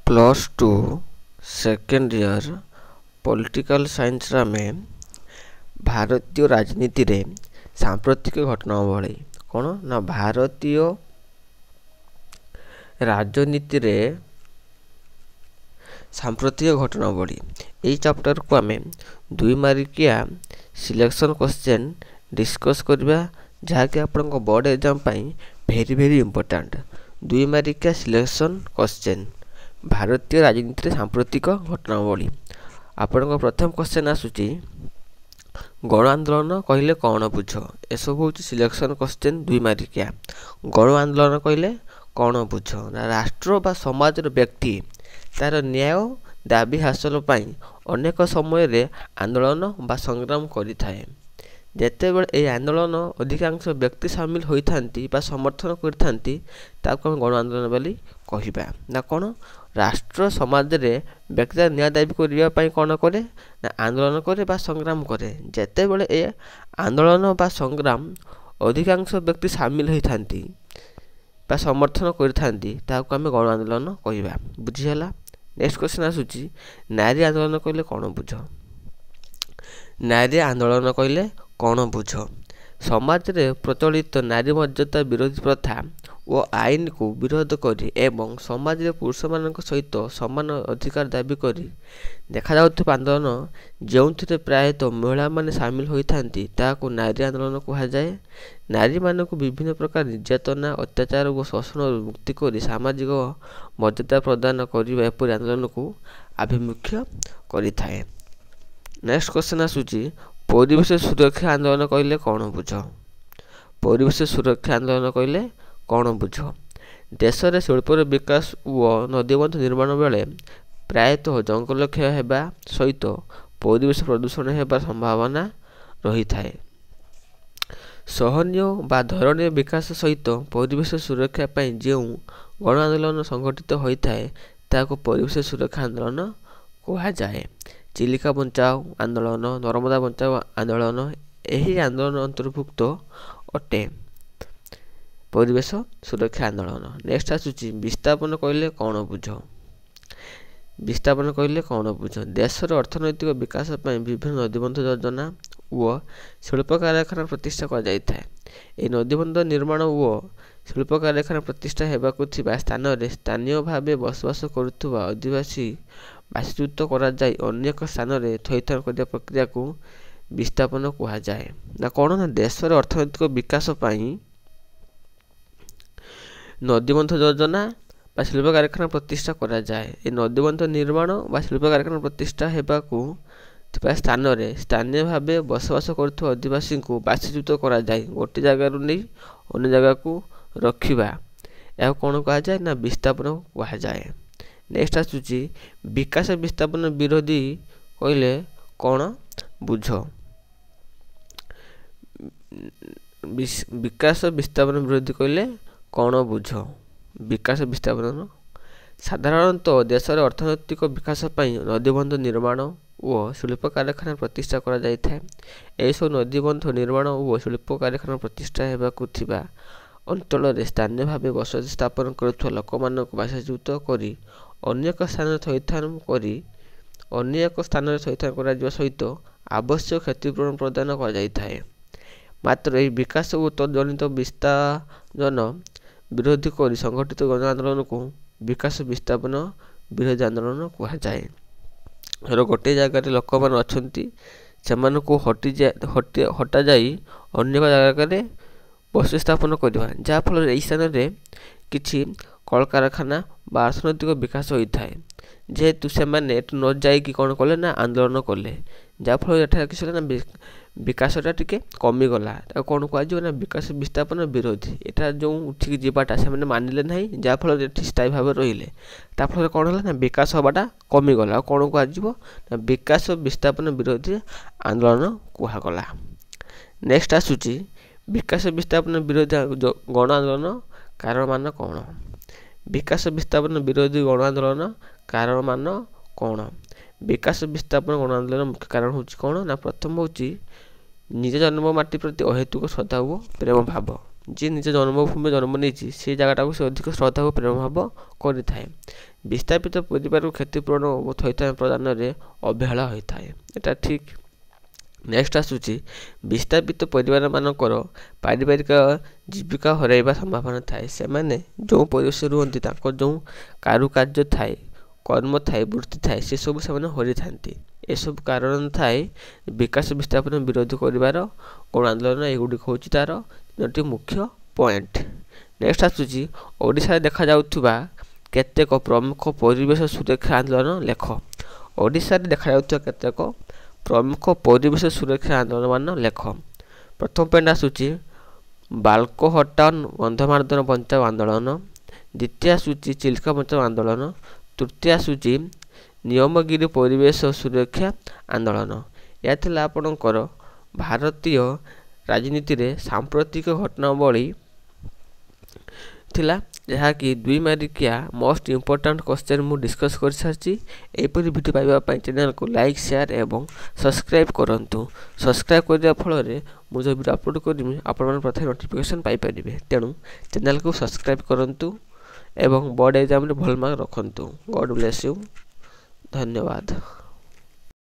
+2 second year political science आमे भारतीय राजनीति रे सांप्रतिक घटनावली कौन ना भारतीय राजनीति रे सांप्रतिक घटनावली यही चैप्टर को आमे 2 मार्किया सिलेक्शन क्वेश्चन डिस्कस करबा जहाँकि आपण board exam very very important 2 मार्किया सिलेक्शन क्वेश्चन भारतीय राजनीति सांप्रतिक घटनावली आपण प्रथम क्वेश्चन आसुची गण आंदोलन कहले कौन बुझ एसबू हूँ सिलेक्शन क्वेश्चन 2 मार्किया गण आंदोलन कहले कौन बुझ राष्ट्र बा समाज व्यक्ति तार न्याय दाबी हासिल पाई अनेक समय आंदोलन बा संग्राम करिथाए जेतेबेले यह आंदोलन अधिकांश व्यक्ति सामिल होइथांती बा समर्थन करथांती ताको गण आंदोलन बोली कहिबा ना कौन राष्ट्र समाज रे व्यक्ति न्याय दाबी करिया पई कौन करे ना आंदोलन करे बा संग्राम करे जेतेबेले ए आंदोलन बा संग्राम अधिकांश व्यक्ति सामिल होइथांती बा समर्थन करथांती ताको आमे गण आंदोलन कहिबा बुझी हला। नेक्स्ट क्वेश्चन आसुची नारी आंदोलन कहले कौन बुझ नारी आंदोलन कहले कौन बुझ समाज रे प्रचलित नारी मर्यादा विरोधी प्रथा और आईन को विरोध करी एवं समाज रे पुरुष मानक सहित समान अधिकार दाबी करी देखा जाउଥିବା आंदोलन जोंथिरे प्रायतः महिला माने शामिल होइथांती ताको नारी आंदोलन कहा जाए। नारी मानक विभिन्न प्रकार निर्यातना अत्याचार और शोषण मुक्ति करी सामाजिक मर्यादा प्रदान करिबा एपरि आंदोलन को आभिमुख्य करिथाए। नेक्स्ट क्वेश्चन आसुची परिवेश सुरक्षा आंदोलन कहले कौन बुझ परिवेश सुरक्षा आंदोलन कहले कौन बुझ देश में शिल्पर विकास और नदीबंध निर्माण बेले प्रायतः जंगल क्षय हेबा सहित परिवेश प्रदूषण हेबा संभावना रही थाए सहनीय बा धरणीय विकास सहित परिवेश सुरक्षा पाई जो गण आंदोलन संगठित होता है ताको परिवेश सुरक्षा आंदोलन कहा जाए। चिलिका बचाओ आंदोलन नर्मदा बचाओ आंदोलन यही आंदोलन अंतर्भुक्त अटे परिवेश सुरक्षा आंदोलन। नेक्स्ट आसुची विस्थापन कहले कौन बुझ विस्थापन कहले कौन बुझ देशर अर्थनैतिक विकास पाई विभिन्न नदीबंध योजना और शिल्प कारखाना प्रतिष्ठा कर जाइथाए। ए नदीबंध निर्माण और शिल्प कारखाना प्रतिष्ठा हेबाकु थिबा स्थान रे स्थानीय भावे बसवास करुथुबा आदिवासी बासीच्युत करा जाय अनेक स्थान रे थैथान करिया प्रक्रिया को विस्थापन कहा जाए ना कौन ना देशर अर्थनैतिक विकास पाई नदीबंध योजना बा शिल्प कारखाना प्रतिष्ठा करा जाए। ए नदीबंध निर्माण बा शिल्प कारखाना प्रतिष्ठा हेबाकु थिबा स्थान रे स्थानीय भावे बसवास करुथुबा आदिवासी को बासीच्युत करा जाए गोटे जगह रु नहीं अन्य जगह को रखिबा या कौन कहा जाए ना विस्थापन कहा जाए। नेक्स्ट आसुची विकास विस्थापन विरोधी कहले कौन बुझ विकास विस्थापन विरोधी कहले कौन बुझ विकास विस्थापन साधारणतः देशर अर्थनैतिक विकास पाई नदीबंध निर्माण और शिल्प कारखाना प्रतिष्ठा करा जाइथाए। एसो नदीबंध निर्माण और शिल्प कारखाना प्रतिष्ठा हेबाकु थिबा अंचल रे स्थानीय भावे बसति स्थापन करुथुवा लोकमानक बासीच्युत करी अनेक स्थान थैथान करी अनेक स्थान थैथान करा जिवा सहित आवश्यक क्षतिपूरण प्रदान करा जाइथाए। मात्र यह विकास और तजनित विस्तारन विरोधी करी संगठित गण आंदोलन को विकास विस्थापन विरोधी आंदोलन कहा जाए। गोटे जगह लोक मैंने अच्छा को हटा जाई अन्य जगह बस स्थापन करवा जहाँफल यही स्थान में किसी कल कारखाना बा अर्थनैतिक विकास होता है जेहेतु से न जाइकी कौन कले ना आंदोलन कले जहाँफल किसी ना विकासटा टिके कमिगला कौन कह ना विकास विस्थापन विरोधी यहाँ जो उठिक जाटा से मानिले ना जहाँफल स्थायी भाव रहिले ताफल कौन है ना विकास हवाटा कमिगला कौन कह विकास विस्थापन विरोधी आंदोलन कहगला। नेक्स्ट आसुची विकास विस्थापन विरोधी गण आंदोलन कारण मान कौन विकास विस्थापन विरोधी गण आंदोलन कारण मान कौन विकास विस्थापन गण आंदोलन मुख्य कारण हूँ कौन ना प्रथम हूँ निज जन्ममाटी प्रति अहेतुक श्रद्धा और प्रेम भाव जी निज जन्मभूमि जन्म नहीं से जगटा को से अधिक श्रद्धा और प्रेम भाव करें विस्थापित परिवार को क्षतिपूरण और थैथान प्रदान में अवहेला होता है। एटा ठीक। नेक्स्ट आसूची विस्थापित परिवार मानकर पारिवारिक जीविका हरइबा संभावना थाए। से माने जो परिवेश रुहंती तांको जो कारुकार्य थाए, कर्म थाए, वृत्ति थाए, से सब से हरि थांती। ए सब कारण थाए विकास विस्थापन विरोध करिवार गण आंदोलन एगुडी होची तार तीनोटी मुख्य पॉइंट। नेक्स्ट आसूची ओडिशा देखा जाउथुबा केतेक प्रमुख परिवेश सुरक्षा आंदोलन लेख। ओडिशा रे देखा जाउथुबा केतेक प्रमुख परिवेश सुरक्षा आंदोलन मान लेख। प्रथम पॉइंट आसूची बाल्को हटाउन गंधमार्दन बचाओ आंदोलन। द्वितीय आसूची चिल्का बचाओ आंदोलन। तृतीय आसूची नियमगिरी परिवेश सुरक्षा आंदोलन। यह थिला आपणकर भारतीय राजनीति रे सांप्रतिक घटनावली थिला, जहा कि 2 मार्किया मोस्ट इंपोर्टेंट क्वेश्चन मु डिस्कस कर सारची। एपरि वीडियो पाइबा पई चैनल को लाइक शेयर एवं सब्सक्राइब करंतु। सब्सक्राइब करदिया फल रे मु जो वीडियो अपलोड करमी आपण मन प्रथम नोटिफिकेशन पाई परिबे। तेणु चैनल को सब्सक्राइब करंतु एवं बोर्ड एग्जाम रे भल मार्क रखंतु। God bless you. धन्यवाद।